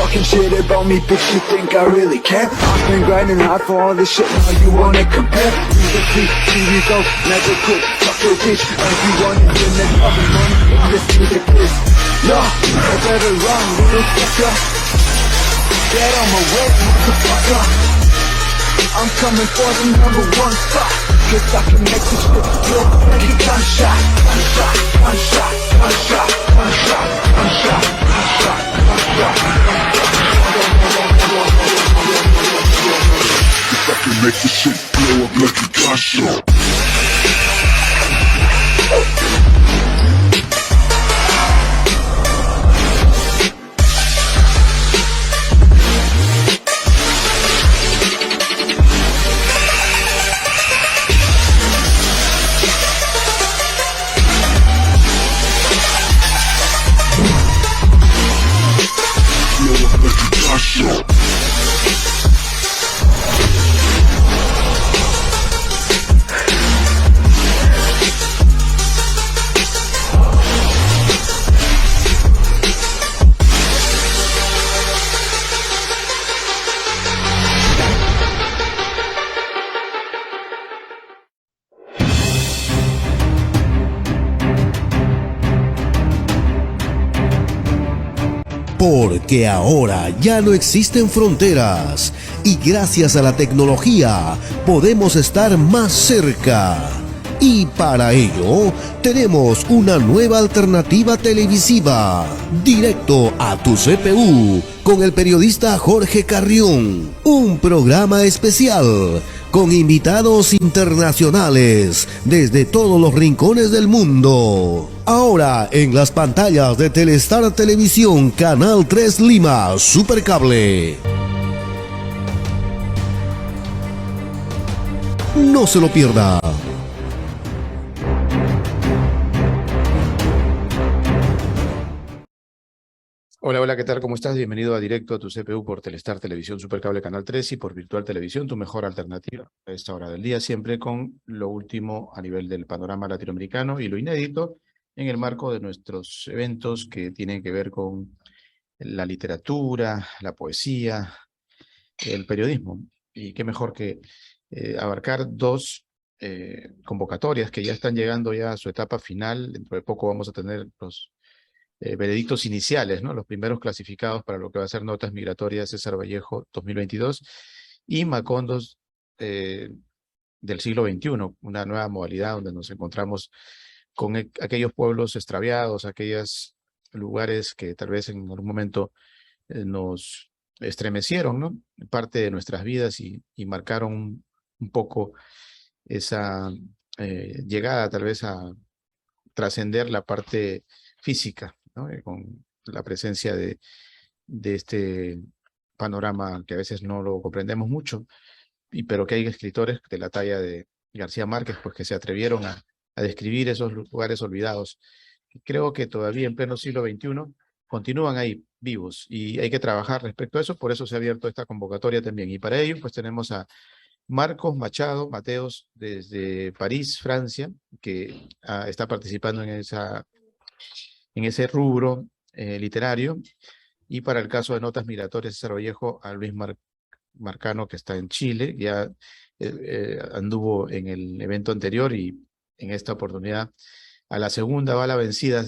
talking shit about me, bitch, you think I really care? I've been grinding hard for all this shit, now you wanna compare? Musically, here we go, never quit, fuck your bitch. Everyone in the next other money, this music is. No, I better run, little fucker. Get on my way, motherfucker. I'm coming for the #1 spot. Cause I can make this shit feel like a gunshot. Gunshot, gunshot, gunshot, gunshot, gunshot, gunshot, gunshot. Cause I can make this shit blow up like a gunshot. Porque ahora ya no existen fronteras y gracias a la tecnología podemos estar más cerca. Y para ello tenemos una nueva alternativa televisiva, Directo a tu CPU, con el periodista Jorge Carrión. Un programa especial con invitados internacionales desde todos los rincones del mundo. Ahora en las pantallas de Telestar Televisión, Canal 3 Lima, Supercable. No se lo pierda. Hola, hola, ¿qué tal? ¿Cómo estás? Bienvenido a Directo a tu CPU por Telestar Televisión Supercable Canal 3 y por Virtual Televisión, tu mejor alternativa a esta hora del día, siempre con lo último a nivel del panorama latinoamericano y lo inédito en el marco de nuestros eventos que tienen que ver con la literatura, la poesía, el periodismo. Y qué mejor que abarcar dos convocatorias que ya están llegando ya a su etapa final. Dentro de poco vamos a tener los veredictos iniciales, ¿no? Los primeros clasificados para lo que va a ser Notas Migratorias César Vallejo 2022 y Macondos del siglo XXI, una nueva modalidad donde nos encontramos con aquellos pueblos extraviados, aquellos lugares que tal vez en algún momento nos estremecieron, ¿no? Parte de nuestras vidas y marcaron un poco esa llegada tal vez a trascender la parte física, ¿no? Con la presencia de este panorama que a veces no lo comprendemos mucho, pero que hay escritores de la talla de García Márquez, pues que se atrevieron a describir esos lugares olvidados. Creo que todavía en pleno siglo XXI continúan ahí vivos y hay que trabajar respecto a eso, por eso se ha abierto esta convocatoria también. Y para ello pues tenemos a Marcos Machado Mateos desde París, Francia, que está participando en ese rubro literario. Y para el caso de Notas Migratorias César Vallejo, a Luis Marcano, que está en Chile, ya anduvo en el evento anterior y en esta oportunidad a la segunda va la vencida.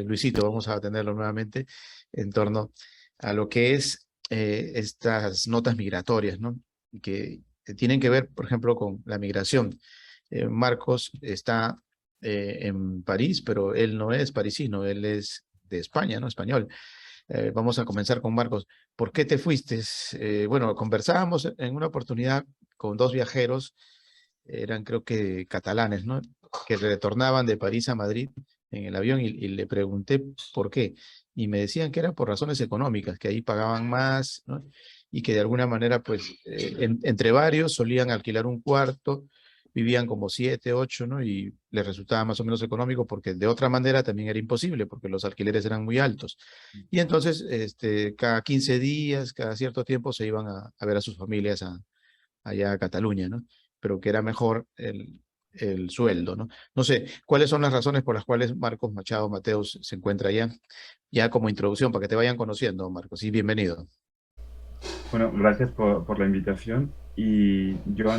Luisito, vamos a tenerlo nuevamente en torno a lo que es estas notas migratorias, ¿no? Que tienen que ver, por ejemplo, con la migración. Marcos está en París, pero él no es parisino, él es de España, ¿no? Español. Vamos a comenzar con Marcos. ¿Por qué te fuiste? Bueno, conversábamos en una oportunidad con dos viajeros, eran creo que catalanes, ¿no? Que retornaban de París a Madrid en el avión y le pregunté por qué. Y me decían que era por razones económicas, que ahí pagaban más, ¿no? Y que de alguna manera, pues, entre varios solían alquilar un cuarto, vivían como 7, 8, ¿no? Y les resultaba más o menos económico porque de otra manera también era imposible porque los alquileres eran muy altos. Y entonces, cada 15 días, cada cierto tiempo se iban a ver a sus familias allá a Cataluña, ¿no? Pero que era mejor el sueldo, ¿no? No sé, ¿cuáles son las razones por las cuales Marcos Machado Mateos se encuentra allá? Ya como introducción, para que te vayan conociendo, Marcos, y bienvenido. Bueno, gracias por la invitación. Y yo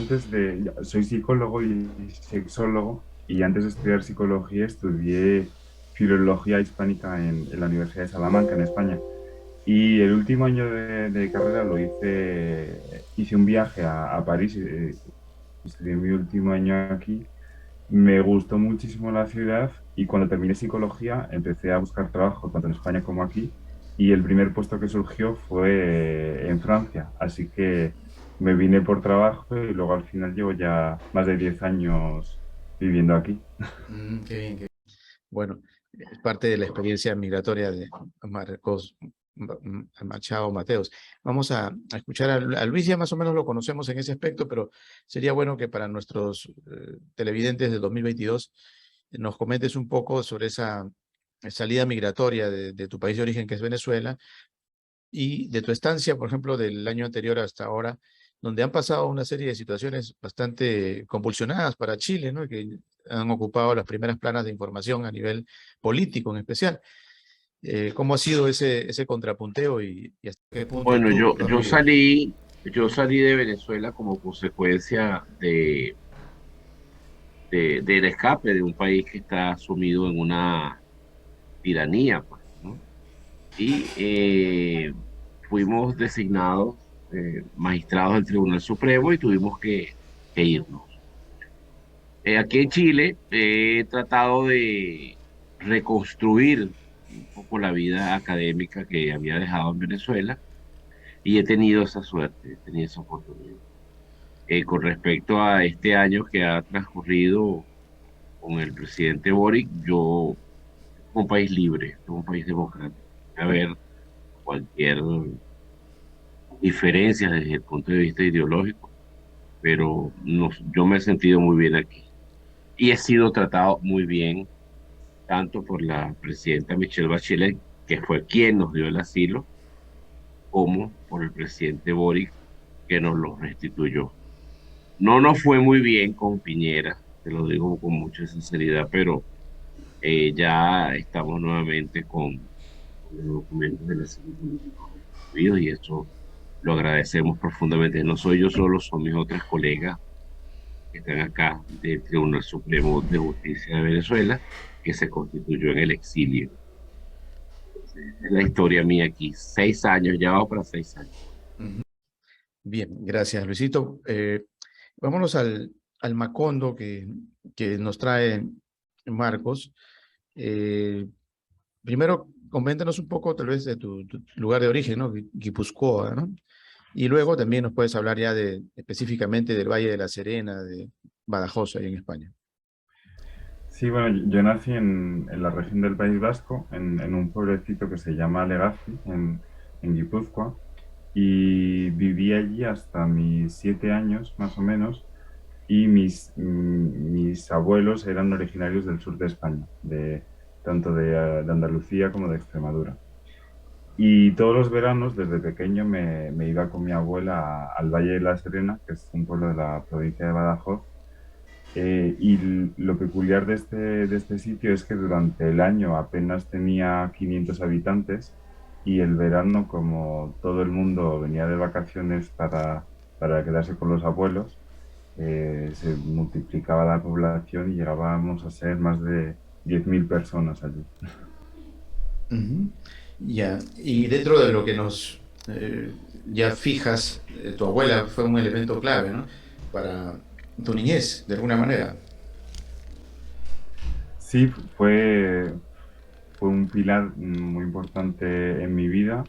soy psicólogo y sexólogo, y antes de estudiar psicología estudié filología hispánica en la Universidad de Salamanca, en España. Y el último año de carrera hice un viaje a París, estudié mi último año aquí. Me gustó muchísimo la ciudad y cuando terminé psicología empecé a buscar trabajo tanto en España como aquí y el primer puesto que surgió fue en Francia. Así que me vine por trabajo y luego al final llevo ya más de 10 años viviendo aquí. Qué bien, qué bien. Bueno, es parte de la experiencia migratoria de Marcos Machado Mateos. Vamos a escuchar a Luis, ya más o menos lo conocemos en ese aspecto, pero sería bueno que para nuestros televidentes del 2022 nos comentes un poco sobre esa salida migratoria de tu país de origen, que es Venezuela, y de tu estancia, por ejemplo, del año anterior hasta ahora, donde han pasado una serie de situaciones bastante convulsionadas para Chile, ¿no? Que han ocupado las primeras planas de información a nivel político en especial. ¿Cómo ha sido ese contrapunteo y hasta qué punto Bueno, tú yo, lo has yo vivido? salí, yo salí de Venezuela como consecuencia del escape de un país que está sumido en una tiranía, pues, ¿no? Y fuimos designados magistrados del Tribunal Supremo y tuvimos que irnos. Aquí en Chile he tratado de reconstruir un poco la vida académica que había dejado en Venezuela y he tenido esa suerte, he tenido esa oportunidad. Con respecto a este año que ha transcurrido con el presidente Boric, yo como un país libre, como un país democrático, a ver cualquier diferencia desde el punto de vista ideológico, pero yo me he sentido muy bien aquí y he sido tratado muy bien, tanto por la presidenta Michelle Bachelet, que fue quien nos dio el asilo, como por el presidente Boric, que nos lo restituyó. No nos fue muy bien con Piñera, te lo digo con mucha sinceridad, pero ya estamos nuevamente con los documentos del asilo político restituidos y eso lo agradecemos profundamente. No soy yo solo, son mis otras colegas que están acá del Tribunal Supremo de Justicia de Venezuela, que se constituyó en el exilio. Es la historia mía aquí. 6 años, ya vamos para 6 años. Ujú. Bien, gracias, Luisito. Vámonos al Macondo que nos trae Marcos. Eh, Primero, coméntanos un poco tal vez de tu lugar de origen, ¿no? Guipúzcoa, ¿no? Y luego también nos puedes hablar ya específicamente del Valle de la Serena, de Badajoz, ahí en España. Sí, bueno, yo nací en la región del País Vasco, en un pueblecito que se llama Legazpi, en Guipúzcoa, y viví allí hasta mis 7 años, más o menos, y mis abuelos eran originarios del sur de España, tanto de Andalucía como de Extremadura. Y todos los veranos, desde pequeño, me iba con mi abuela al Valle de la Serena, que es un pueblo de la provincia de Badajoz. Lo peculiar de este sitio es que durante el año apenas tenía 500 habitantes y el verano, como todo el mundo venía de vacaciones para quedarse con los abuelos, se multiplicaba la población y llegábamos a ser más de 10.000 personas allí. Ujú. Ya, y dentro de lo que nos ya fijas, tu abuela fue un elemento clave, ¿no? Para tu niñez, de alguna manera. Sí, fue un pilar muy importante en mi vida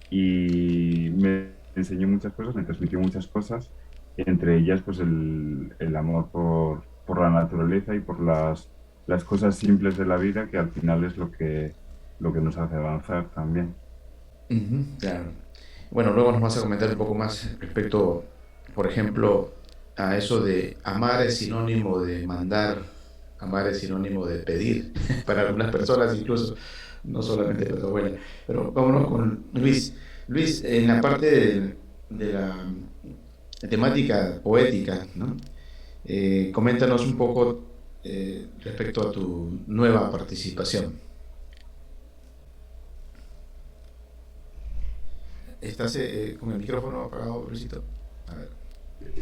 y me enseñó muchas cosas, me transmitió muchas cosas, entre ellas pues el amor por la naturaleza y por las cosas simples de la vida, que al final es lo que nos hace avanzar también. Ujú, claro. Bueno, luego nos vas a comentar un poco más respecto, por ejemplo, a eso de amar es sinónimo de mandar, amar es sinónimo de pedir, para algunas personas incluso, no solamente para tu abuela. Pero vámonos con Luis. Luis, en la parte de la temática poética, ¿no? Coméntanos un poco respecto a tu nueva participación. ¿Estás con el micrófono apagado, Luisito? A ver.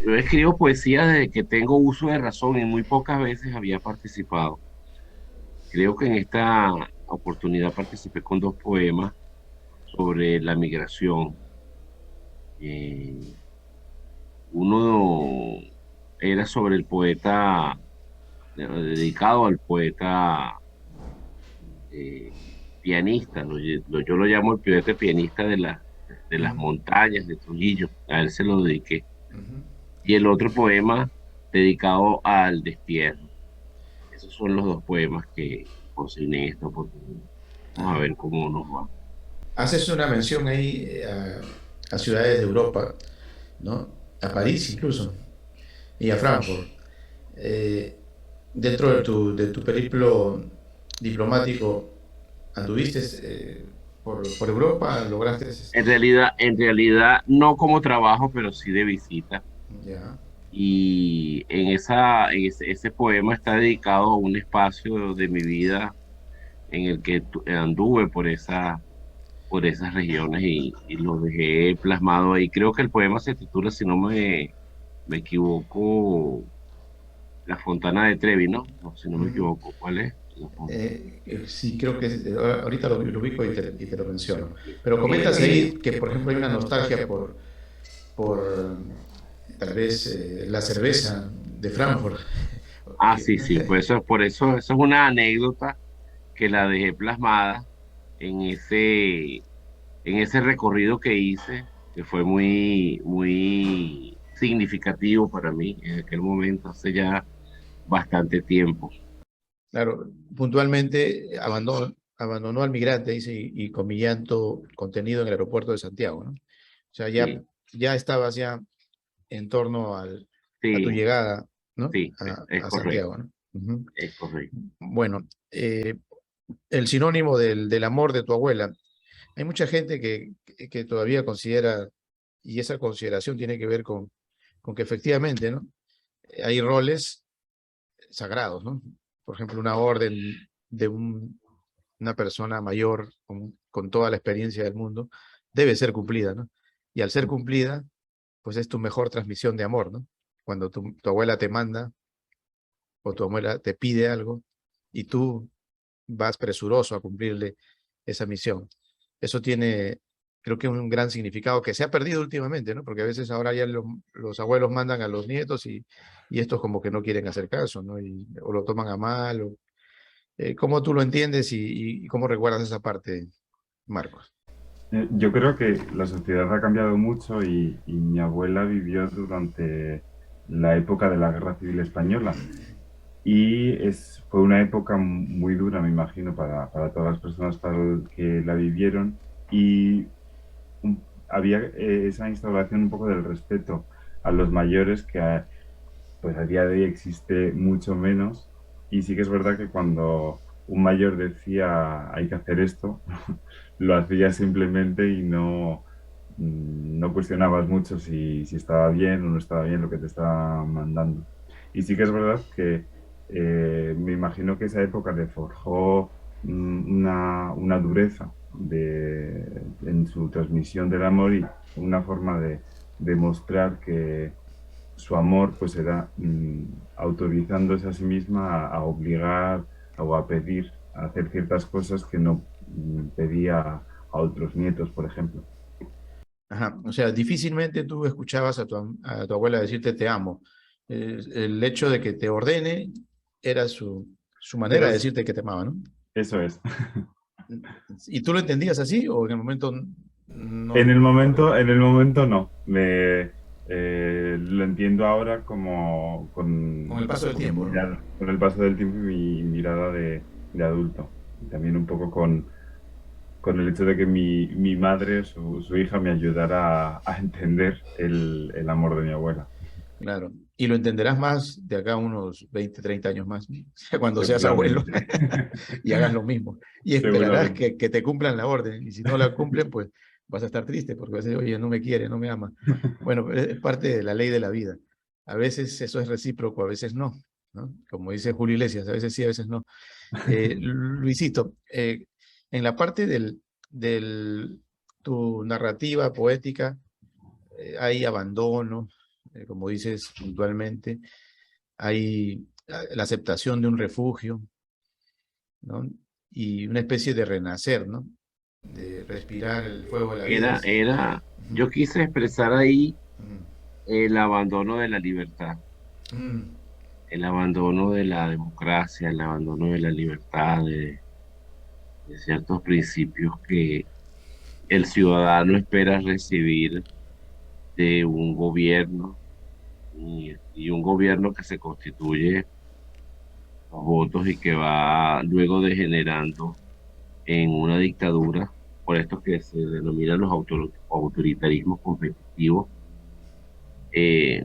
Yo escribo poesía desde que tengo uso de razón y muy pocas veces había participado. Creo que en esta oportunidad participé con dos poemas sobre la migración. Eh, Uno era sobre el poeta, dedicado al poeta eh, pianista, yo lo llamo el poeta pianista de las Ujú, montañas de Trujillo, a él se lo dediqué. ujú. Y el otro poema dedicado al destierro. Esos son los dos poemas que consigné en esta oportunidad. Vamos a Ajá. ver cómo nos va. Haces una mención ahí a ciudades de Europa, ¿no? A París incluso, y a Frankfurt. Eh, Dentro de tu periplo diplomático, ¿anduviste por Europa? ¿Lograste? En realidad, no como trabajo, pero sí de visita. Ya. Y ese poema está dedicado a un espacio de mi vida en el que anduve por esas regiones y lo dejé plasmado ahí. Creo que el poema se titula, si no me equivoco, La Fontana de Trevi, ¿no? No, si no me Ujú. equivoco, ¿cuál es? Sí, creo que ahorita lo ubico y te lo menciono. Pero comentas ahí que, por ejemplo, hay una nostalgia por tal vez la cerveza de Frankfurt. Ah, sí, sí, pues eso, por eso, eso es una anécdota que la dejé plasmada en en ese recorrido que hice, que fue muy significativo para mí en aquel momento, hace ya bastante tiempo. Claro, puntualmente abandonó al migrante, dice, y con mi llanto contenido en el aeropuerto de Santiago, ¿no? O sea, Sí, ya estabas ya en torno a tu sí, llegada, ¿no? sí, es A correcto, Santiago, ¿no? Ujú. es correcto. Bueno, el sinónimo del amor de tu abuela. Hay mucha gente que todavía considera, y esa consideración tiene que ver con que efectivamente, ¿no? Hay roles sagrados, ¿no? Por ejemplo, una orden de una persona mayor con toda la experiencia del mundo debe ser cumplida, ¿no? Y al ser cumplida, pues es tu mejor transmisión de amor, ¿no? Cuando tu abuela te manda o tu abuela te pide algo y tú vas presuroso a cumplirle esa misión. Eso tiene, creo que un gran significado que se ha perdido últimamente, ¿no? Porque a veces ahora ya los abuelos mandan a los nietos y estos como que no quieren hacer caso, ¿no? O lo toman a mal. ¿Cómo tú lo entiendes y cómo recuerdas esa parte, Marcos? Yo creo que la sociedad ha cambiado mucho y mi abuela vivió durante la época de la Guerra Civil Española. Y fue una época muy dura, me imagino, para todas las personas que la vivieron. Y había esa instauración un poco del respeto a los mayores que pues a día de hoy existe mucho menos. Y sí que es verdad que cuando un mayor decía hay que hacer esto, lo hacía simplemente y no cuestionabas mucho si estaba bien o no estaba bien lo que te estaba mandando. Y sí que es verdad que me imagino que esa época le forjó una dureza en su transmisión del amor y una forma de demostrar que su amor pues era autorizándose a sí misma a obligar o a pedir a hacer ciertas cosas que no pedía a otros nietos, por ejemplo. Ajá, o sea, difícilmente tú escuchabas a tu abuela decirte te amo. El hecho de que te ordene era su manera Era, de decirte que te amaba, ¿no? eso es. ¿Y tú lo entendías así o en el momento no? En el momento no. Lo entiendo ahora como Con el paso del con tiempo, ¿no? con el paso del tiempo y mi mirada de adulto. Y también un poco con el hecho de que mi madre, su hija, me ayudara a entender el amor de mi abuela. Claro. Y lo entenderás más de acá a unos 20, 30 años más, cuando seas abuelo Seguramente. y hagas lo mismo. Y esperarás Seguramente. que te cumplan la orden. Y si no la cumplen, pues vas a estar triste porque vas a decir, oye, no me quiere, no me ama. Bueno, es parte de la ley de la vida. a veces eso es recíproco, a veces no, ¿no? Como dice Julio Iglesias, a veces sí, a veces no. Luisito, en la parte tu narrativa poética, hay abandono, como dices puntualmente, hay la aceptación de un refugio, ¿no? Y una especie de renacer, ¿no? De respirar el fuego de la vida. Yo quise expresar ahí Ujú, el abandono de la libertad, ujú, el abandono de la democracia, el abandono de la libertad, de ciertos principios que el ciudadano espera recibir de un gobierno y un gobierno que se constituye los votos y que va luego degenerando en una dictadura, por esto que se denominan los autoritarismos competitivos. Eh,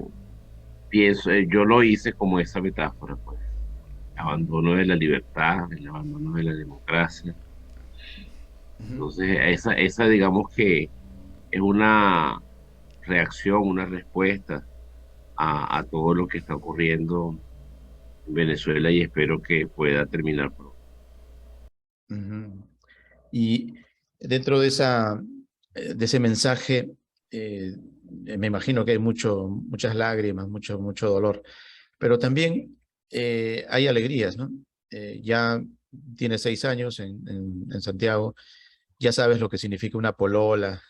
yo lo hice como esa metáfora, pues, el abandono de la libertad, el abandono de la democracia. ujú. Entonces, esa digamos que es una reacción, una respuesta a todo lo que está ocurriendo en Venezuela y espero que pueda terminar pronto. Ujú. Y dentro de ese mensaje, me imagino que hay muchas lágrimas, mucho dolor, pero también hay alegrías, ¿no? Ya tienes 6 años en Santiago, ya sabes lo que significa una polola,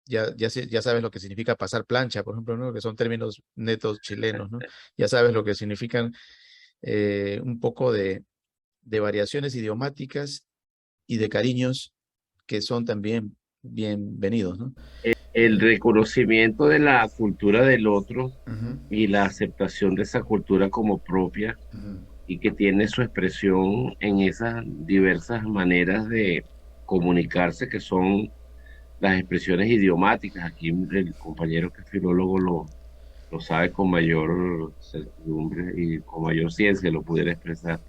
ya sabes lo que significa pasar plancha, por ejemplo, ¿no? Que son términos netos chilenos, ¿no? Ya sabes lo que significan un poco de variaciones idiomáticas y de cariños que son también bienvenidos, ¿no? El reconocimiento de la cultura del otro Ujú, y la aceptación de esa cultura como propia ujú, y que tiene su expresión en esas diversas maneras de comunicarse que son las expresiones idiomáticas. Aquí el compañero que es filólogo lo sabe con mayor certidumbre y con mayor ciencia lo pudiera expresar.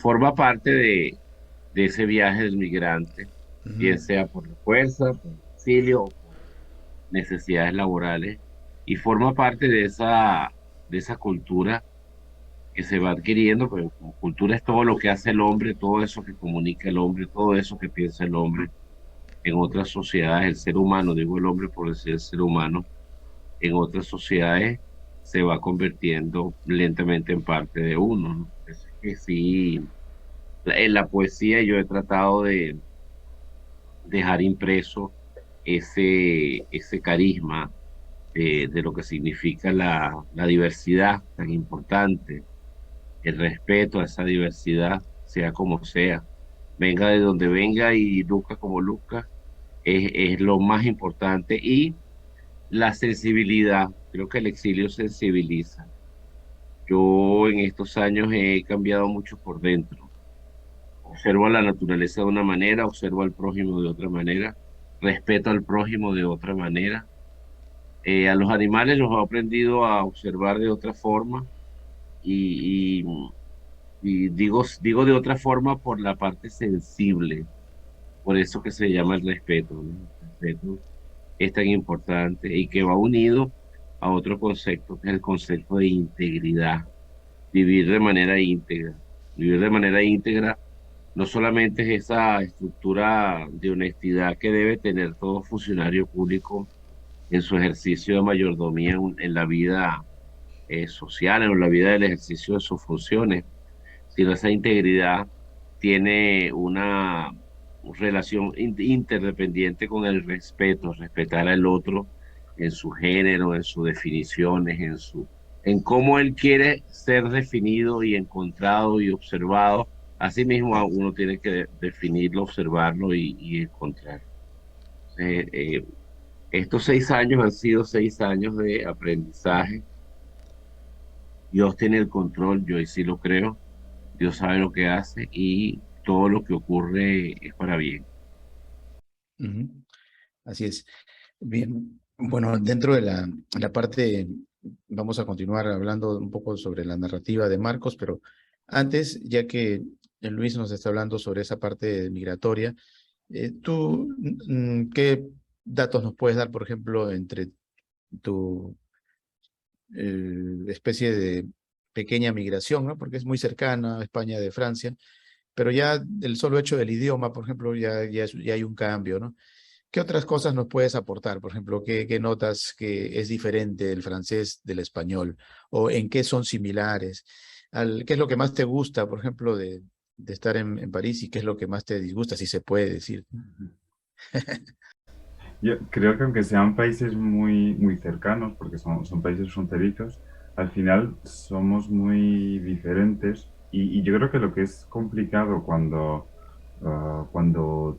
Forma parte de ese viaje del migrante, bien ujú, sea por la fuerza, por el exilio o por necesidades laborales, y forma parte de esa cultura que se va adquiriendo, pero como cultura es todo lo que hace el hombre, todo eso que comunica el hombre, todo eso que piensa el hombre. En otras sociedades, el ser humano, digo el hombre por decir el ser humano, en otras sociedades se va convirtiendo lentamente en parte de uno, ¿no? Es que sí, en la poesía yo he tratado de dejar impreso ese carisma de lo que significa la diversidad tan importante, el respeto a esa diversidad, sea como sea, venga de donde venga y luzca como luzca, es lo más importante. Y la sensibilidad, creo que el exilio sensibiliza. Yo en estos años he cambiado mucho por dentro. Observo a la naturaleza de una manera, observo al prójimo de otra manera, respeto al prójimo de otra manera. A los animales los he aprendido a observar de otra forma y, digo de otra forma por la parte sensible, por eso que se llama el respeto, ¿no? El respeto es tan importante y que va unido a otro concepto, que es el concepto de integridad, vivir de manera íntegra. Vivir de manera íntegra no solamente es esa estructura de honestidad que debe tener todo funcionario público en su ejercicio de mayordomía en la vida social, en la vida del ejercicio de sus funciones, sino esa integridad tiene una relación interdependiente con el respeto, respetar al otro en su género, en sus definiciones, en cómo él quiere ser definido y encontrado y observado. Asimismo, uno tiene que definirlo, observarlo y encontrar. Estos 6 años han sido 6 años de aprendizaje. Dios tiene el control, yo sí lo creo. Dios sabe lo que hace y todo lo que ocurre es para bien. ujú. Así es. Bien, bueno, dentro de la parte, vamos a continuar hablando un poco sobre la narrativa de Marcos, pero antes, ya que Luis nos está hablando sobre esa parte migratoria, ¿tú qué datos nos puedes dar, por ejemplo, entre tu especie de pequeña migración, ¿no? Porque es muy cercana a España de Francia, pero ya el solo hecho del idioma, por ejemplo, ya hay un cambio, ¿no? ¿Qué otras cosas nos puedes aportar? Por ejemplo, ¿qué notas que es diferente del francés del español? ¿O en qué son similares? ¿Qué es lo que más te gusta, por ejemplo, de estar en París y qué es lo que más te disgusta, si se puede decir? Yo creo que aunque sean países muy cercanos, porque son países fronterizos, al final somos muy diferentes y yo creo que lo que es complicado cuando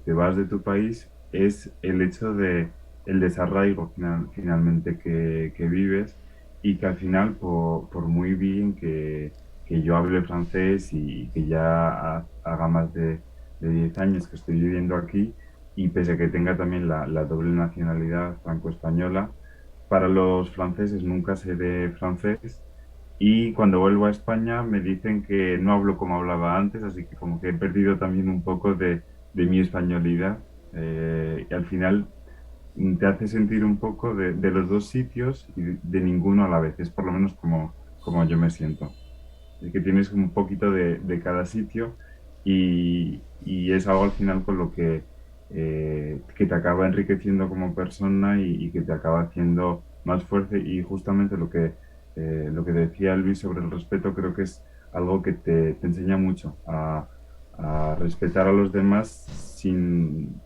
te vas de tu país es el hecho de el desarraigo finalmente que vives y que al final, por muy bien que yo hable francés y que ya haga más de 10 años que estoy viviendo aquí, y pese a que tenga también la doble nacionalidad franco-española, para los franceses nunca seré francés y cuando vuelvo a España me dicen que no hablo como hablaba antes, así que como que he perdido también un poco de mi españolidad y al final te hace sentir un poco de los dos sitios y de ninguno a la vez, es por lo menos como yo me siento. Es que tienes un poquito de cada sitio y es algo al final con lo que te acaba enriqueciendo como persona y que te acaba haciendo más fuerte y justamente lo que decía Luis sobre el respeto creo que es algo que te enseña mucho a respetar a los demás sin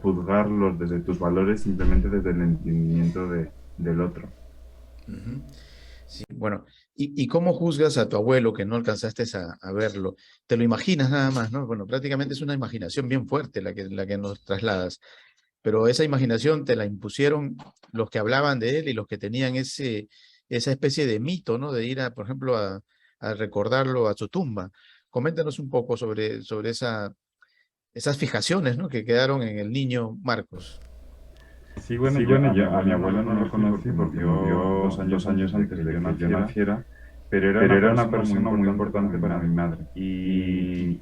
juzgarlos desde tus valores, simplemente desde el entendimiento del otro. Ujú. Sí, bueno, ¿y cómo juzgas a tu abuelo que no alcanzaste a verlo? Te lo imaginas nada más, ¿no? Bueno, prácticamente es una imaginación bien fuerte la que nos trasladas, pero esa imaginación te la impusieron los que hablaban de él y los que tenían esa especie de mito, ¿no? De ir, por ejemplo, a recordarlo a su tumba. Coméntanos un poco sobre esas fijaciones, ¿no? Que quedaron en el niño Marcos. Sí, bueno, yo a mi abuelo no lo conocí porque murió dos años antes de que yo naciera, pero era una persona muy importante para mi madre. Y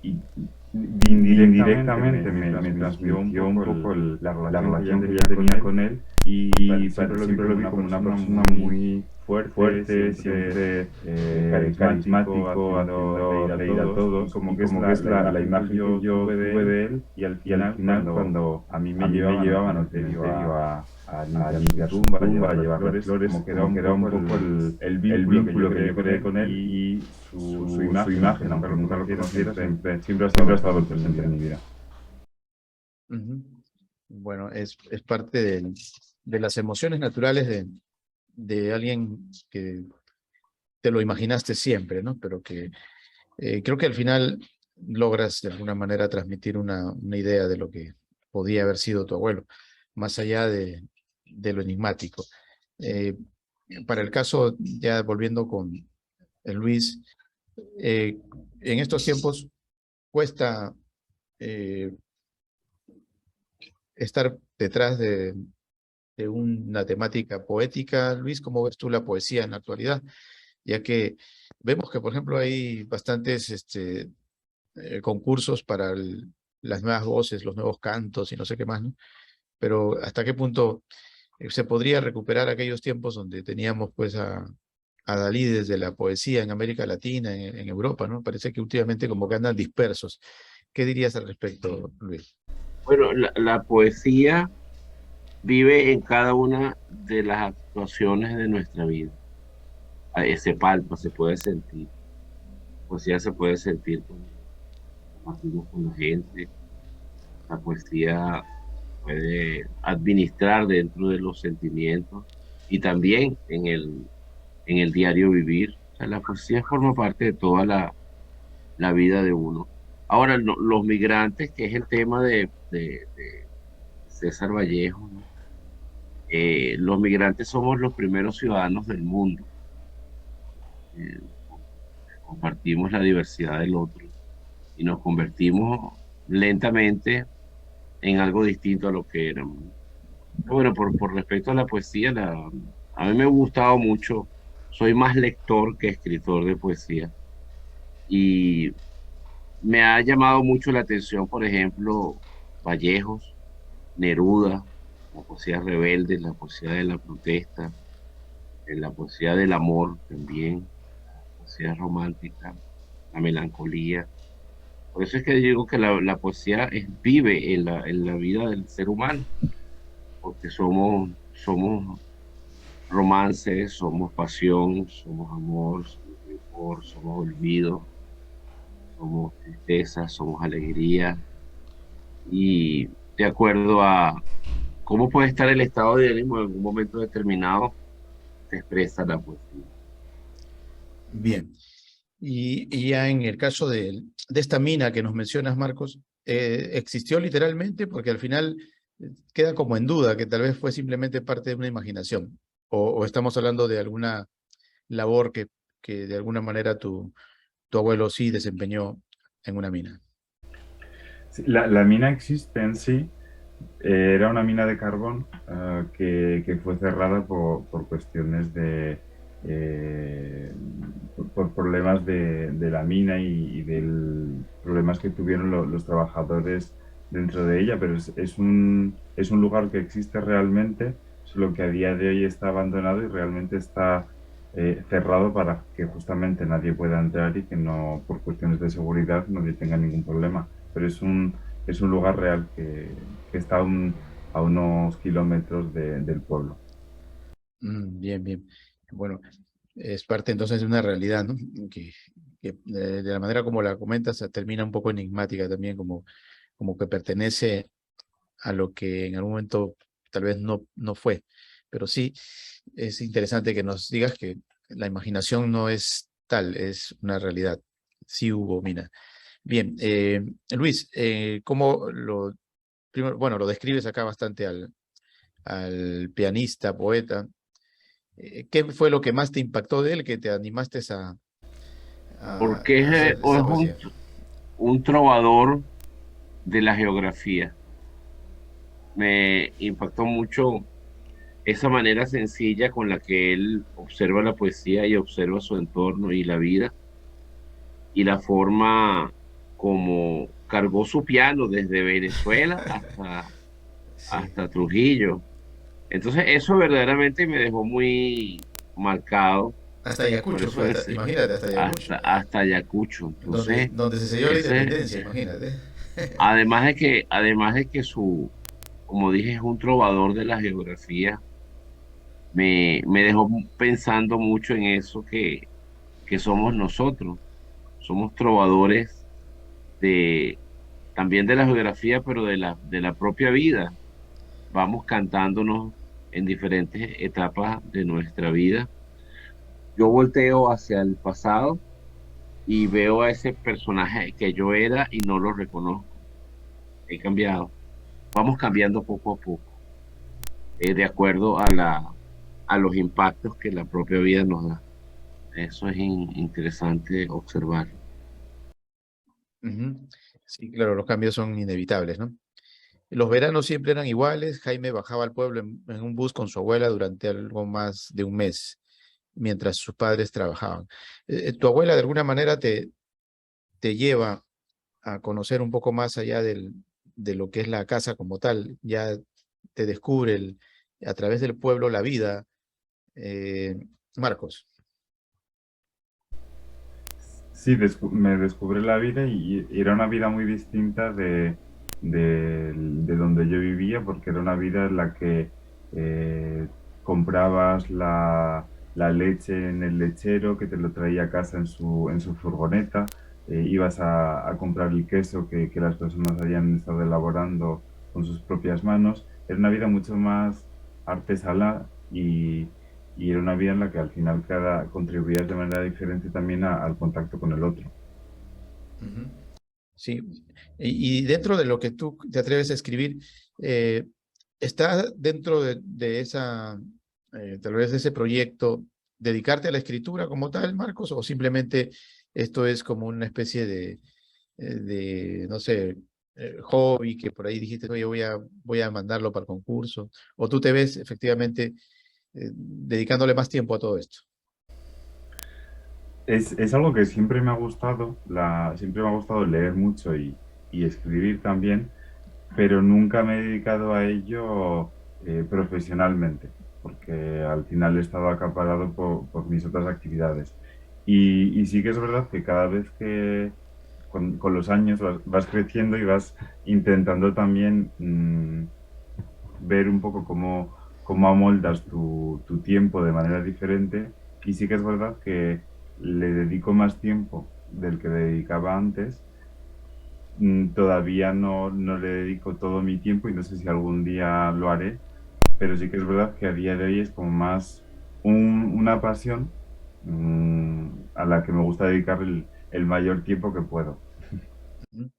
indirectamente me transmitió un poco la relación que ella tenía con él y siempre lo vi como una persona muy fuerte, siempre carismático, haciendo reír a todos, como que es la imagen que yo tuve de él y al final cuando a mí me llevaban al cementerio a limpiar su tumba, a llevarle flores, como que era un poco el vínculo que yo creé con él y su imagen, aunque nunca lo conociera, siempre ha estado presente en mi vida. Ujú. Bueno, es parte de las emociones naturales de alguien que te lo imaginaste siempre, ¿no? Pero que creo que al final logras de alguna manera transmitir una idea de lo que podía haber sido tu abuelo, más allá de lo enigmático. Eh, para el caso, ya volviendo con el Luis, eh, en estos tiempos cuesta eh, estar detrás de una temática poética. Luis, ¿cómo ves tú la poesía en la actualidad? Ya que vemos que, por ejemplo, hay bastantes concursos para las nuevas voces, los nuevos cantos y no sé qué más, ¿no? Pero ¿hasta qué punto se podría recuperar aquellos tiempos donde teníamos pues a Dalí desde la poesía en América Latina, en Europa, ¿no? Parece que últimamente como que andan dispersos. ¿Qué dirías al respecto, Luis? Bueno, la poesía vive en cada una de las actuaciones de nuestra vida. Se palpa, se puede sentir. Poesía se puede sentir cuando compartimos con la gente. La poesía puede administrar dentro de los sentimientos y también en el diario vivir. O sea, la poesía forma parte de toda la vida de uno. Ahora, los migrantes, que es el tema de César Vallejo, ¿no? Los migrantes somos los primeros ciudadanos del mundo. Eh, Compartimos la diversidad del otro y nos convertimos lentamente en algo distinto a lo que éramos. Bueno, por respecto a la poesía, a mí me ha gustado mucho. Soy más lector que escritor de poesía y me ha llamado mucho la atención, por ejemplo, Vallejos, Neruda, la poesía rebelde, la poesía de la protesta, la poesía del amor también, la poesía romántica, la melancolía. Por eso es que digo que la poesía vive en la vida del ser humano, porque somos romances, somos pasión, somos amor, somos amor, somos olvido, somos tristeza, somos alegría. Y de acuerdo a cómo puede estar el estado de ánimo en algún momento determinado, se expresa la poesía. Bien. Y ya en el caso de esta mina que nos mencionas, Marcos, ¿existió literalmente? Porque al final queda como en duda que tal vez fue simplemente parte de una imaginación. O estamos hablando de alguna labor que de alguna manera tu abuelo sí desempeñó en una mina. Sí, la mina existe en sí. Era una mina de carbón que fue cerrada por cuestiones de... por problemas de la mina y del problemas que tuvieron los trabajadores dentro de ella, pero es un lugar que existe realmente, solo que a día de hoy está abandonado y realmente está cerrado para que justamente nadie pueda entrar y que no, por cuestiones de seguridad, nadie tenga ningún problema. Pero es un lugar real que está a unos kilómetros del pueblo. Bien, bien. Bueno, es parte entonces de una realidad, ¿no? Que de la manera como la comentas termina un poco enigmática también, como que pertenece a lo que en algún momento tal vez no fue. Pero sí, es interesante que nos digas que la imaginación no es tal, es una realidad. Sí hubo mina. Bien, Luis, ¿cómo primero, bueno, lo describes acá bastante al pianista, poeta? ¿Qué fue lo que más te impactó de él, que te animaste a Porque hacer o es esa poesía? un trovador de la geografía. Me impactó mucho esa manera sencilla con la que él observa la poesía y observa su entorno y la vida, y la forma como cargó su piano desde Venezuela Sí. hasta Trujillo. Entonces eso verdaderamente me dejó muy marcado. Hasta Por Ayacucho eso fue, es imagínate, hasta Ayacucho, hasta Ayacucho. Entonces, donde se selló la ese, independencia, imagínate. además de que como dije, es un trovador de la geografía, me dejó pensando mucho en eso que somos nosotros. Somos trovadores de, también de la geografía, pero de la propia vida. Vamos cantándonos en diferentes etapas de nuestra vida. Yo volteo hacia el pasado y veo a ese personaje que yo era y no lo reconozco. He cambiado. Vamos cambiando poco a poco, de acuerdo a los impactos que la propia vida nos da. Eso es interesante observar. Ujú. Sí, claro, los cambios son inevitables, ¿no? Los veranos siempre eran iguales. Jaime bajaba al pueblo en un bus con su abuela durante algo más de un mes, mientras sus padres trabajaban. Tu abuela de alguna manera te lleva a conocer un poco más allá de lo que es la casa como tal. Ya te descubre a través del pueblo la vida. eh, Marcos. Sí, me descubre la vida y era una vida muy distinta de donde yo vivía, porque era una vida en la que comprabas la leche en el lechero que te lo traía a casa en su furgoneta, ibas a comprar el queso que las personas habían estado elaborando con sus propias manos. Era una vida mucho más artesanal y era una vida en la que al final cada contribuías de manera diferente también al contacto con el otro. Ujú. Sí, y dentro de lo que tú te atreves a escribir, eh, ¿está dentro de esa, tal vez de ese proyecto, dedicarte a la escritura como tal, Marcos, o simplemente esto es como una especie no sé, hobby que por ahí dijiste, oye, voy a mandarlo para el concurso, o tú te ves efectivamente dedicándole más tiempo a todo esto? Es algo que siempre me ha gustado, siempre me ha gustado leer mucho y escribir también, pero nunca me he dedicado a ello profesionalmente. porque al final he estado acaparado por mis otras actividades. Y sí que es verdad que cada vez que con los años vas creciendo y vas intentando también ver un poco cómo amoldas tu tiempo de manera diferente. Y sí que es verdad que le dedico más tiempo del que le dedicaba antes. Todavía no le dedico todo mi tiempo y no sé si algún día lo haré, pero sí que es verdad que a día de hoy es como más una pasión a la que me gusta dedicar el mayor tiempo que puedo. Ujú.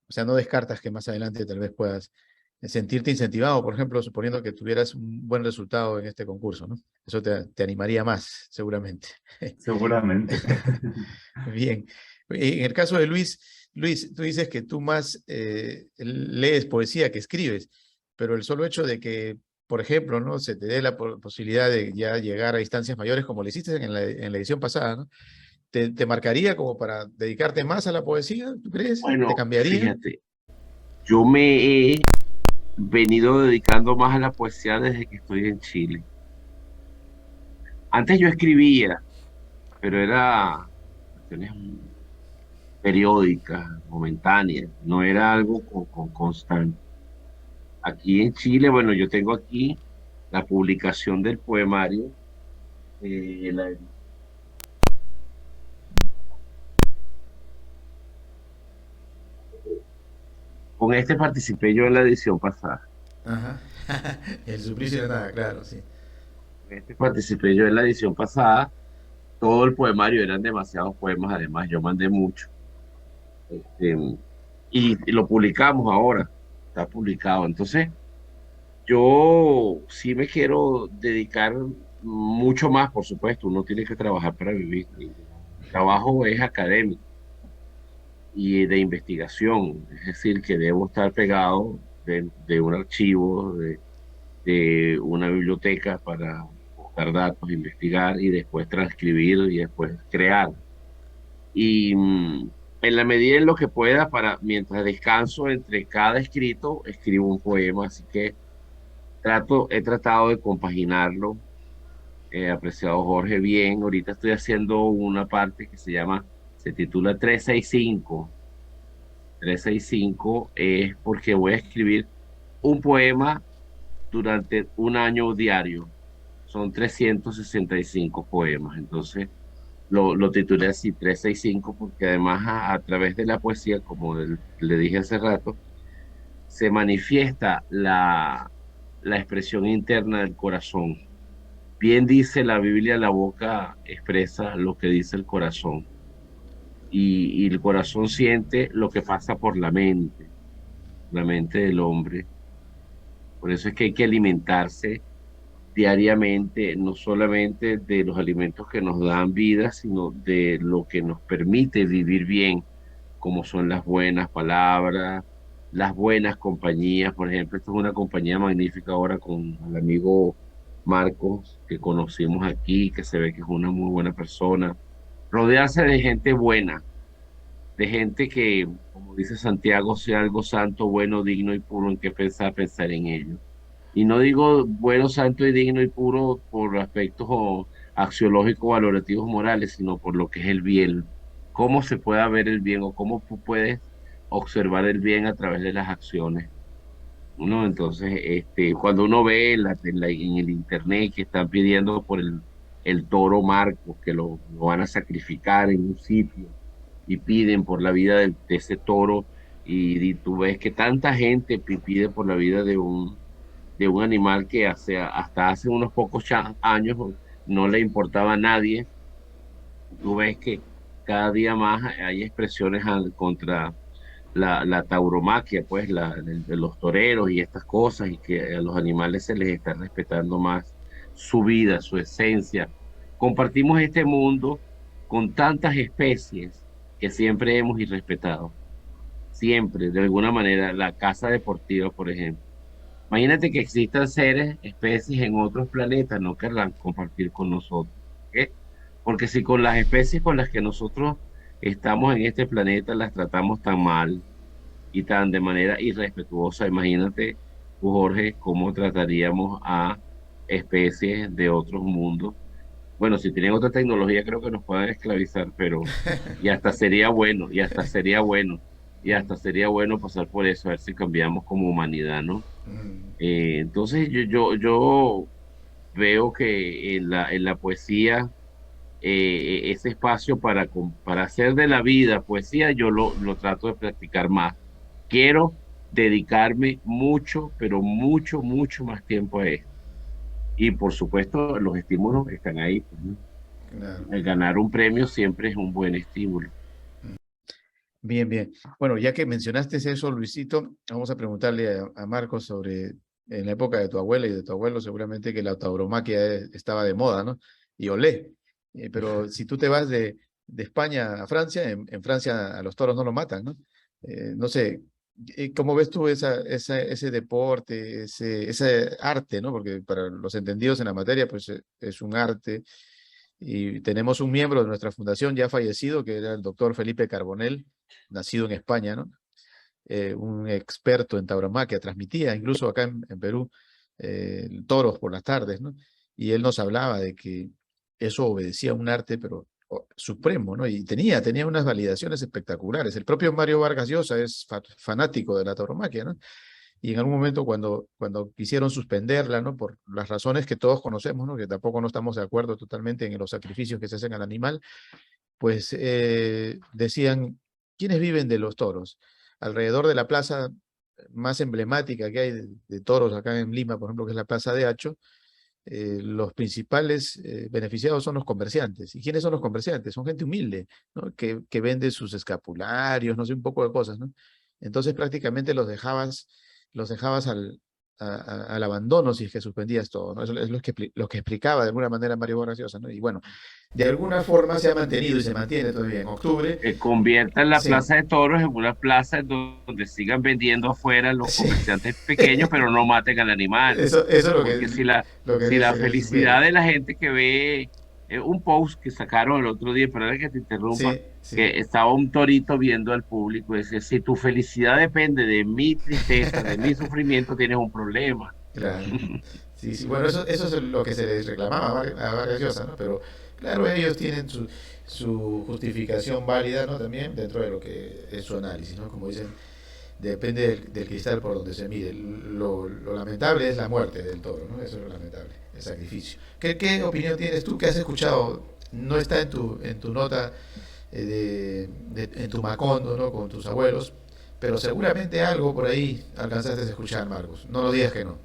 O sea, no descartas que más adelante tal vez puedas sentirte incentivado, por ejemplo, suponiendo que tuvieras un buen resultado en este concurso, ¿no? Eso te animaría más, seguramente. Seguramente. Bien. En el caso de Luis, tú dices que tú más lees poesía que escribes, pero el solo hecho de que, por ejemplo, ¿no? Se te dé la posibilidad de ya llegar a instancias mayores como lo hiciste en la edición pasada, ¿no? ¿Te marcaría como para dedicarte más a la poesía, tú crees? ¿Te Bueno, cambiaría? fíjate, yo me he venido dedicando más a la poesía desde que estoy en Chile. Antes yo escribía, pero era cuestiones periódicas, momentáneas, no era algo con constante. Aquí en Chile, bueno, yo tengo aquí la publicación del poemario. eh, la- con este participé yo en la edición pasada. Ajá. El suplicio de nada, claro, sí. Con este participé yo en la edición pasada. Todo el poemario eran demasiados poemas, además yo mandé mucho. este, y lo publicamos ahora, está publicado. Entonces, yo sí me quiero dedicar mucho más, por supuesto, uno tiene que trabajar para vivir. Mi trabajo es académico y de investigación, es decir, que debo estar pegado de un archivo, de una biblioteca para buscar datos, investigar y después transcribir y después crear. Y en la medida en lo que pueda, mientras descanso entre cada escrito, escribo un poema, así que he tratado de compaginarlo, apreciado Jorge, bien. Ahorita estoy haciendo una parte que se titula 365. 365 es porque voy a escribir un poema durante un año diario. Son 365 poemas. Entonces, lo titulé así, 365 porque además a través de la poesía, como le dije hace rato, se manifiesta la expresión interna del corazón. Bien dice la Biblia, la boca expresa lo que dice el corazón. Y el corazón siente lo que pasa por la mente del hombre. Por eso es que hay que alimentarse diariamente, no solamente de los alimentos que nos dan vida, sino de lo que nos permite vivir bien, como son las buenas palabras, las buenas compañías. Por ejemplo, esta es una compañía magnífica ahora con el amigo Marcos, que conocimos aquí, que se ve que es una muy buena persona. Rodearse de gente buena, de gente que, como dice Santiago, sea algo santo, bueno, digno y puro en que pensar en ello. Y no digo bueno, santo y digno y puro por aspectos axiológicos, valorativos, morales, sino por lo que es el bien. Cómo se puede ver el bien o cómo tú puedes observar el bien a través de las acciones. ¿No? Entonces, cuando uno ve en el internet que están pidiendo por el toro Marcos, que lo van a sacrificar en un sitio y piden por la vida de ese toro, y tú ves que tanta gente pide por la vida de un animal que hasta hace unos pocos años no le importaba a nadie. Tú ves que cada día más hay expresiones contra la tauromaquia, pues de los toreros y estas cosas, y que a los animales se les está respetando más su vida, su esencia. Compartimos este mundo con tantas especies que siempre hemos irrespetado, siempre, de alguna manera, la caza deportiva, por ejemplo. Imagínate que existan seres, especies en otros planetas, no querrán compartir con nosotros. ¿Qué? Porque si con las especies con las que nosotros estamos en este planeta las tratamos tan mal y de manera irrespetuosa, imagínate tú, Jorge, cómo trataríamos a especies de otros mundos. Bueno, si tienen otra tecnología, creo que nos pueden esclavizar, pero y hasta sería bueno, y hasta sería bueno, y hasta sería bueno pasar por eso, a ver si cambiamos como humanidad, ¿no? Mm, Entonces yo veo que en la poesía, ese espacio para hacer de la vida poesía, yo lo trato de practicar más. Quiero dedicarme mucho, pero mucho, mucho más tiempo a esto. Y por supuesto, los estímulos están ahí, pues, ¿no? claro. El ganar un premio siempre es un buen estímulo. Bien, bien. Bueno, ya que mencionaste eso, Luisito, vamos a preguntarle a Marcos sobre, en la época de tu abuela y de tu abuelo, seguramente que la tauromaquia estaba de moda, ¿no? Y olé. Pero si tú te vas de España a Francia, en Francia a los toros no los matan, ¿no? No sé, ¿cómo ves tú ese deporte, ese arte, ¿no? Porque para los entendidos en la materia, pues es un arte. Y tenemos un miembro de nuestra fundación ya fallecido, que era el doctor Felipe Carbonell, nacido en España, ¿no? Un experto en tauromaquia, transmitía incluso acá en Perú toros por las tardes, ¿no? Y él nos hablaba de que eso obedecía a un arte, pero supremo, ¿no? Y tenía unas validaciones espectaculares. El propio Mario Vargas Llosa es fanático de la tauromaquia, ¿no? Y en algún momento cuando quisieron suspenderla, ¿no? Por las razones que todos conocemos, ¿no? Que tampoco no estamos de acuerdo totalmente en los sacrificios que se hacen al animal, pues decían, ¿quiénes viven de los toros? Alrededor de la plaza más emblemática que hay de toros acá en Lima, por ejemplo, que es la Plaza de Hacho, los principales beneficiados son los comerciantes. ¿Y quiénes son los comerciantes? Son gente humilde, ¿no? Que vende sus escapularios, no sé, un poco de cosas, ¿no? Entonces prácticamente los dejabas al abandono si es que suspendías todo, ¿no? Eso es lo que explicaba de alguna manera Mario Vargas Llosa, ¿no? Y bueno, de alguna forma se ha mantenido y se mantiene todavía. En octubre, Que conviertan la sí, plaza de toros en una plaza en donde sigan vendiendo afuera los sí. comerciantes pequeños, pero no maten al animal. Eso es Porque lo que si la dice felicidad sugiere. de la gente que ve un post que sacaron el otro día, perdón que te interrumpa, Sí, sí, que estaba un torito viendo al público y decía, si tu felicidad depende de mi tristeza, de mi sufrimiento, tienes un problema. claro. Sí, sí. Bueno, eso es lo que se les reclamaba a Vargas Llosa, ¿no? Pero claro, ellos tienen su justificación válida, ¿no? También dentro de lo que es su análisis, ¿no? Como dicen, depende del cristal por donde se mire. Lo lamentable es la muerte del toro, ¿no? Eso es lo lamentable, el sacrificio. ¿Qué opinión tienes tú? ¿Qué has escuchado? No está en tu nota, en tu macondo, ¿no? Con tus abuelos, pero seguramente algo por ahí alcanzaste a escuchar, Marcos. No lo digas que no.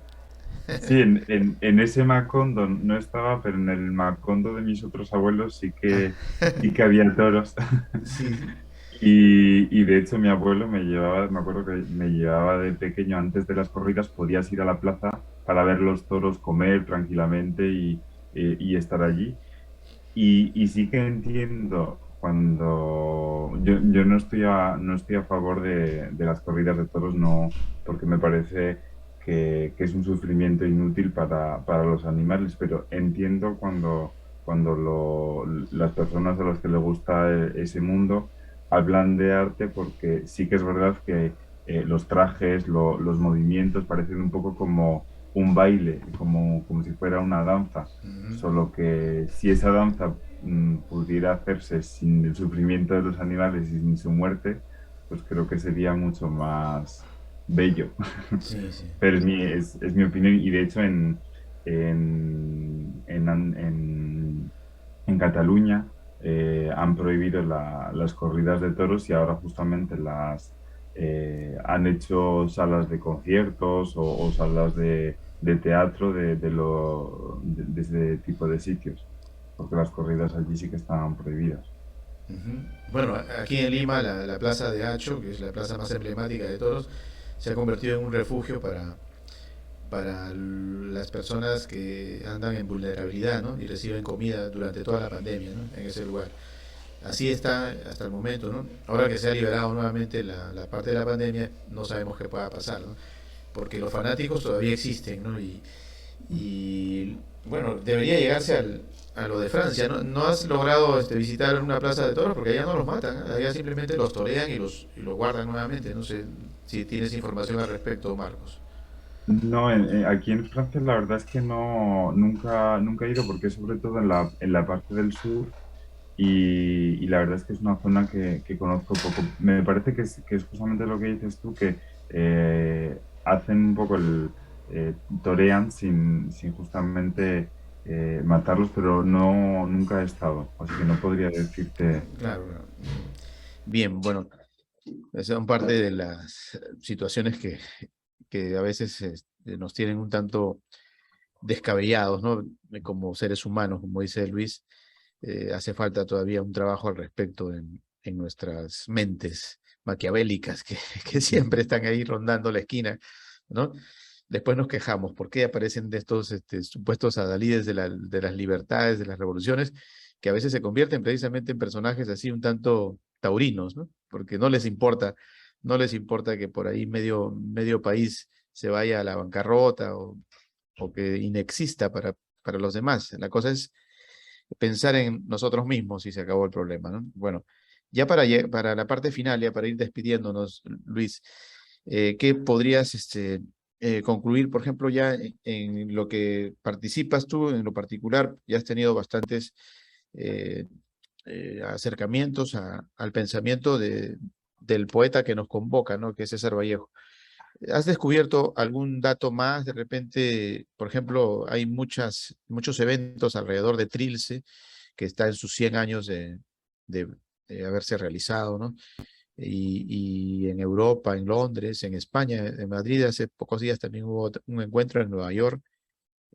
Sí, en ese Macondo no estaba, pero en el Macondo de mis otros abuelos sí que había toros. Sí, Y de hecho mi abuelo me llevaba, me acuerdo que me llevaba de pequeño antes de las corridas, podías ir a la plaza para ver los toros comer tranquilamente y estar allí. Y sí que entiendo cuando yo no estoy a favor de las corridas de toros, no, porque me parece que es un sufrimiento inútil para los animales, pero entiendo cuando las personas a las que les gusta ese mundo hablan de arte, porque sí que es verdad que los trajes, los movimientos parecen un poco como un baile, como si fuera una danza. ujú, Solo que si esa danza pudiera hacerse sin el sufrimiento de los animales y sin su muerte, pues creo que sería mucho más bello. sí, sí. Pero es mi opinión y de hecho en, en, en, en Cataluña han prohibido las corridas de toros y ahora justamente han hecho salas de conciertos o salas de teatro de ese tipo de sitios, porque las corridas allí sí que estaban prohibidas. Ujú. Bueno, aquí en Lima, la Plaza de Hacho, que es la plaza más emblemática de toros, se ha convertido en un refugio para las personas que andan en vulnerabilidad, ¿no? Y reciben comida durante toda la pandemia, ¿no? En ese lugar. Así está hasta el momento, ¿no? Ahora que se ha liberado nuevamente la parte de la pandemia, no sabemos qué pueda pasar, ¿no? Porque los fanáticos todavía existen, ¿no? Y bueno, debería llegarse a lo de Francia, ¿no? No has logrado visitar una plaza de toros porque allá no los matan, ¿eh? Allá simplemente los torean y los guardan nuevamente. No sé si tienes información al respecto, Marcos. No, aquí en Francia la verdad es que no, nunca he ido porque sobre todo en la parte del sur y la verdad es que es una zona que conozco poco. Me parece que es justamente lo que dices tú, que hacen un poco torean sin justamente matarlos, pero no, nunca he estado, así que no podría decirte. Claro. Bien, bueno, esas son parte de las situaciones que a veces nos tienen un tanto descabellados, ¿no? Como seres humanos, como dice Luis, hace falta todavía un trabajo al respecto en nuestras mentes maquiavélicas que siempre están ahí rondando la esquina, ¿no? Después nos quejamos, ¿por qué aparecen de estos supuestos adalides de las libertades, de las revoluciones, que a veces se convierten precisamente en personajes así un tanto taurinos, ¿no? Porque no les importa que por ahí medio país se vaya a la bancarrota o que inexista para los demás. La cosa es pensar en nosotros mismos y se acabó el problema, ¿no? Bueno, ya para la parte final, ya para ir despidiéndonos, Luis, ¿qué podrías concluir, por ejemplo, ya en lo que participas tú, en lo particular? Ya has tenido bastantes eh, acercamientos al pensamiento del poeta que nos convoca, ¿no? Que es César Vallejo. ¿Has descubierto algún dato más? De repente, por ejemplo, hay muchos eventos alrededor de Trilce, que está en sus 100 años de, de haberse realizado, ¿no? Y en Europa, en Londres, en España, en Madrid, hace pocos días también hubo un encuentro en Nueva York,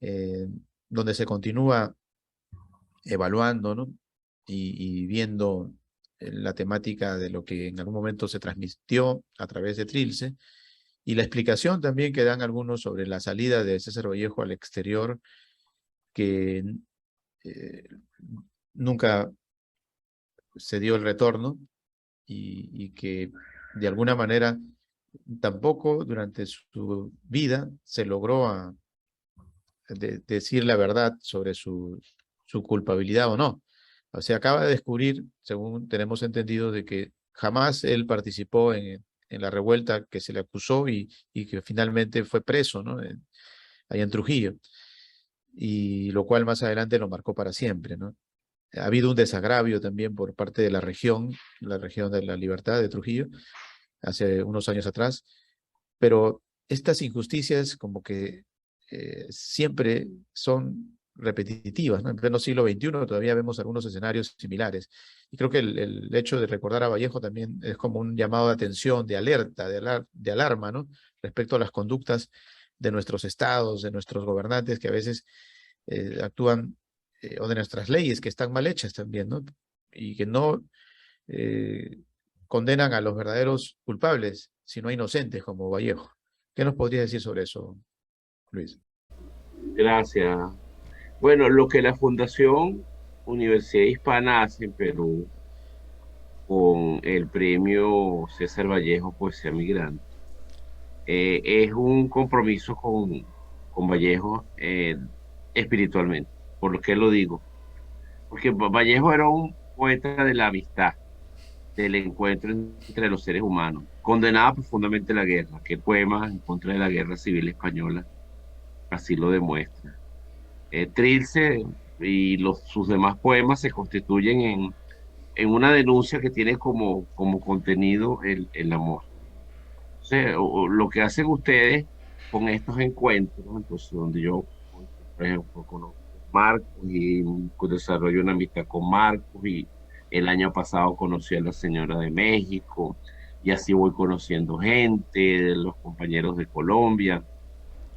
eh, donde se continúa evaluando, ¿no? Y viendo la temática de lo que en algún momento se transmitió a través de Trilce y la explicación también que dan algunos sobre la salida de César Vallejo al exterior, que eh, nunca se dio el retorno y que de alguna manera tampoco durante su vida se logró decir la verdad sobre su culpabilidad o no. O sea, acaba de descubrir, según tenemos entendido, de que jamás él participó en la revuelta que se le acusó y que finalmente fue preso, ¿no? Allá en Trujillo, y lo cual más adelante lo marcó para siempre, ¿no? Ha habido un desagravio también por parte de la región de la Libertad de Trujillo, hace unos años atrás, pero estas injusticias como que siempre son repetitivas, ¿no? En pleno siglo XXI todavía vemos algunos escenarios similares. Y creo que el hecho de recordar a Vallejo también es como un llamado de atención, de alerta, de alarma, ¿no? Respecto a las conductas de nuestros estados, de nuestros gobernantes que a veces actúan, o de nuestras leyes que están mal hechas también, ¿no? Y que no eh, condenan a los verdaderos culpables, sino a inocentes como Vallejo. ¿Qué nos podría decir sobre eso, Luis? Gracias. Bueno, lo que la Fundación Universidad Hispana hace en Perú con el premio César Vallejo Poesía Migrante es un compromiso con Vallejo espiritualmente. ¿Por qué lo digo? Porque Vallejo era un poeta de la amistad, del encuentro entre los seres humanos, condenaba profundamente la guerra, que poemas en contra de la guerra civil española así lo demuestra. Trilce y sus demás poemas se constituyen en una denuncia que tiene como contenido el amor. O sea, lo que hacen ustedes con estos encuentros, entonces donde yo, por ejemplo, conozco a Marcos y desarrollo una amistad con Marcos y el año pasado conocí a la señora de México y así voy conociendo gente, de los compañeros de Colombia.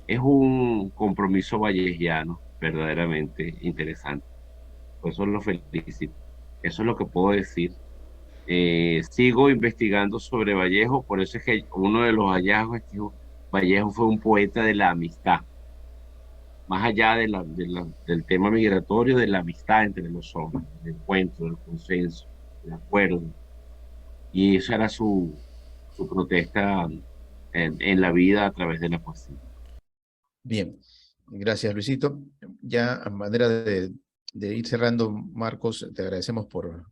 Es un compromiso vallejiano verdaderamente interesante. Por eso lo felicito. Eso es lo que puedo decir. Sigo investigando sobre Vallejo, por eso es que uno de los hallazgos es que Vallejo fue un poeta de la amistad, más allá del tema migratorio, de la amistad entre los hombres, del encuentro, del consenso, del acuerdo. Y esa era su protesta en la vida a través de la poesía. Bien, gracias Luisito. Ya a manera de ir cerrando, Marcos, te agradecemos por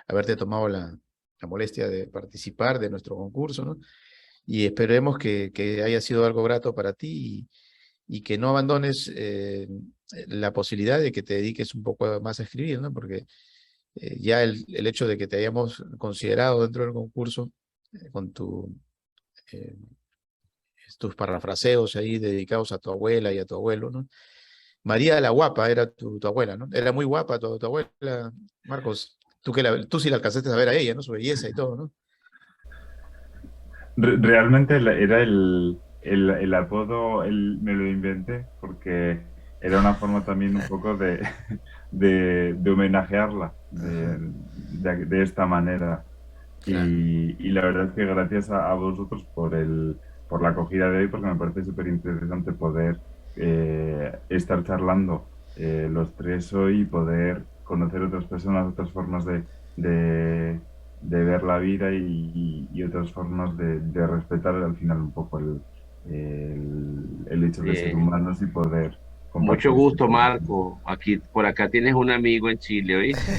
haberte tomado la molestia de participar de nuestro concurso, ¿no? y esperemos que haya sido algo grato para ti y que no abandones la posibilidad de que te dediques un poco más a escribir, ¿no? Porque ya el hecho de que te hayamos considerado dentro del concurso con eh, tus parafraseos ahí dedicados a tu abuela y a tu abuelo, ¿no? María la Guapa era tu abuela, ¿no? Era muy guapa tu abuela, Marcos. Tú sí la alcanzaste a ver a ella, ¿no? Su belleza y todo, ¿no? Realmente era el apodo, me lo inventé porque era una forma también un poco de homenajearla Ajá, de esta manera. claro. Y la verdad es que gracias a vosotros por la acogida de hoy, porque me parece súper interesante poder estar charlando los tres hoy y poder conocer otras personas, otras formas de ver la vida y otras formas de respetar al final un poco el hecho de ser Bien. humanos y poder Mucho compartir este gusto, tiempo. Marco. Aquí, por acá tienes un amigo en Chile, ¿oíste?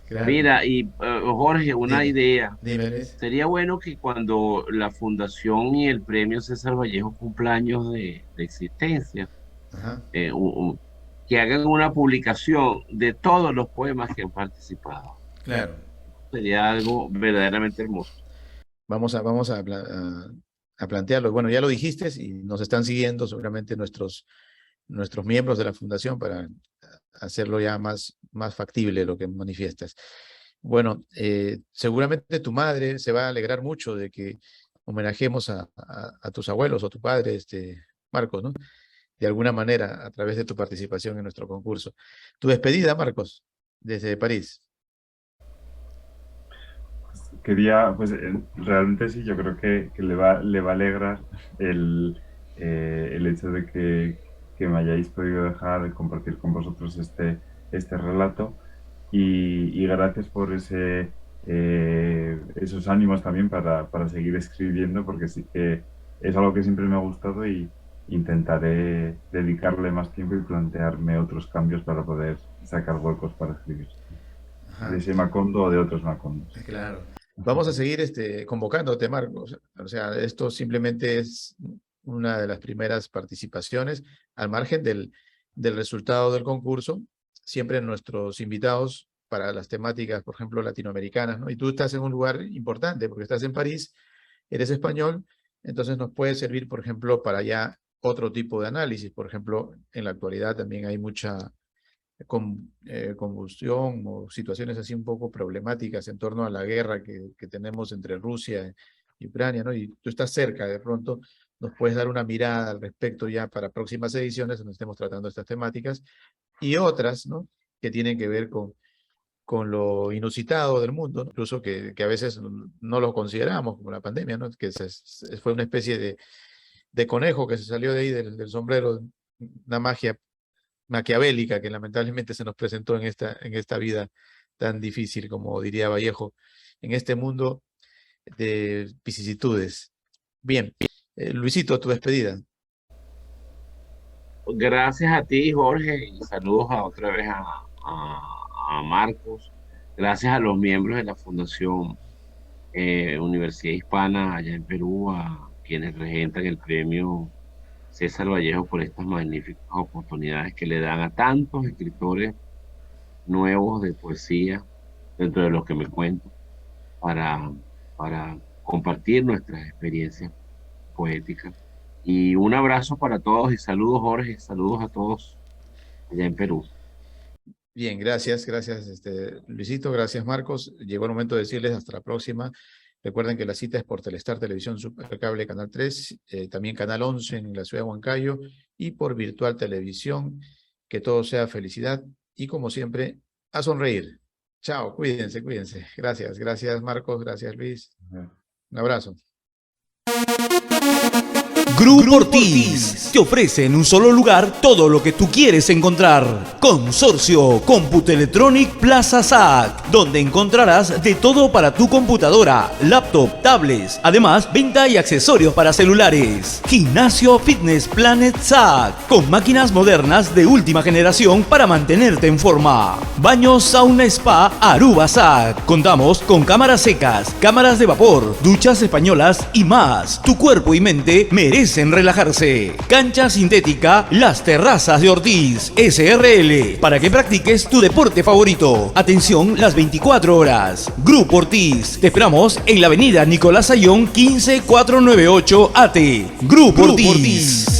Claro. Mira, y Jorge, una Dime, idea. dime, Luis. Sería bueno que cuando la fundación y el premio César Vallejo cumpleaños de existencia, Ajá. eh, u- u- que hagan una publicación de todos los poemas que han participado. Claro. Sería algo verdaderamente hermoso. Vamos a plantearlo. Bueno, ya lo dijiste y nos están siguiendo seguramente nuestros miembros de la fundación para hacerlo ya más factible lo que manifiestas. Bueno, seguramente tu madre se va a alegrar mucho de que homenajemos a tus abuelos o tu padre, Marcos, ¿no? De alguna manera, a través de tu participación en nuestro concurso. Tu despedida, Marcos, desde París. Quería, pues realmente sí, yo creo que le va a alegrar el hecho de que me hayáis podido dejar compartir con vosotros este relato y gracias por esos ánimos también para seguir escribiendo, porque sí que es algo que siempre me ha gustado y intentaré dedicarle más tiempo y plantearme otros cambios para poder sacar huecos para escribir. De Ajá. ese Macondo o de otros Macondos. Claro. Vamos a seguir convocándote, Marcos. O sea, esto simplemente es una de las primeras participaciones al margen del resultado del concurso. Siempre nuestros invitados para las temáticas, por ejemplo, latinoamericanas, ¿no? Y tú estás en un lugar importante porque estás en París, eres español, entonces nos puede servir, por ejemplo, para ya otro tipo de análisis. Por ejemplo, en la actualidad también hay mucha combustión o situaciones así un poco problemáticas en torno a la guerra que tenemos entre Rusia y Ucrania, ¿no? Y tú estás cerca, de pronto nos puedes dar una mirada al respecto ya para próximas ediciones donde estemos tratando estas temáticas y otras, ¿no? Que tienen que ver con lo inusitado del mundo, ¿no? Incluso que a veces no lo consideramos, como la pandemia, ¿no? Que fue una especie de conejo que se salió de ahí del sombrero, una magia maquiavélica que lamentablemente se nos presentó en esta vida tan difícil, como diría Vallejo, en este mundo de vicisitudes. Bien, Luisito, tu despedida. Gracias a ti, Jorge, y saludos otra vez a Marcos. Gracias a los miembros de la Fundación Universidad Hispana allá en Perú, a quienes regentan el premio César Vallejo por estas magníficas oportunidades que le dan a tantos escritores nuevos de poesía, dentro de los que me cuento, para, para compartir nuestras experiencias poéticas. Y un abrazo para todos y saludos, Jorge, saludos a todos allá en Perú. Bien, gracias, Luisito, gracias, Marcos. Llegó el momento de decirles hasta la próxima. Recuerden que la cita es por Telestar Televisión Supercable Canal 3, también Canal 11 en la ciudad de Huancayo y por Virtual Televisión. Que todo sea felicidad y como siempre, a sonreír. Chao, cuídense. Gracias, Marcos, gracias, Luis. Un abrazo. Grupo Ortiz te ofrece en un solo lugar todo lo que tú quieres encontrar. Consorcio Computelectronic Plaza SAC, donde encontrarás de todo para tu computadora, laptop, tablets, además venta y accesorios para celulares. Gimnasio Fitness Planet SAC, con máquinas modernas de última generación para mantenerte en forma. Baño Sauna Spa Aruba SAC, contamos con cámaras secas, cámaras de vapor, duchas españolas y más. Tu cuerpo y mente merecen relajarse. Cancha sintética Las Terrazas de Ortiz SRL, para que practiques tu deporte favorito. Atención las 24 horas. Grupo Ortiz, te esperamos en la avenida Nicolás Ayón 15498 AT. Grupo Ortiz.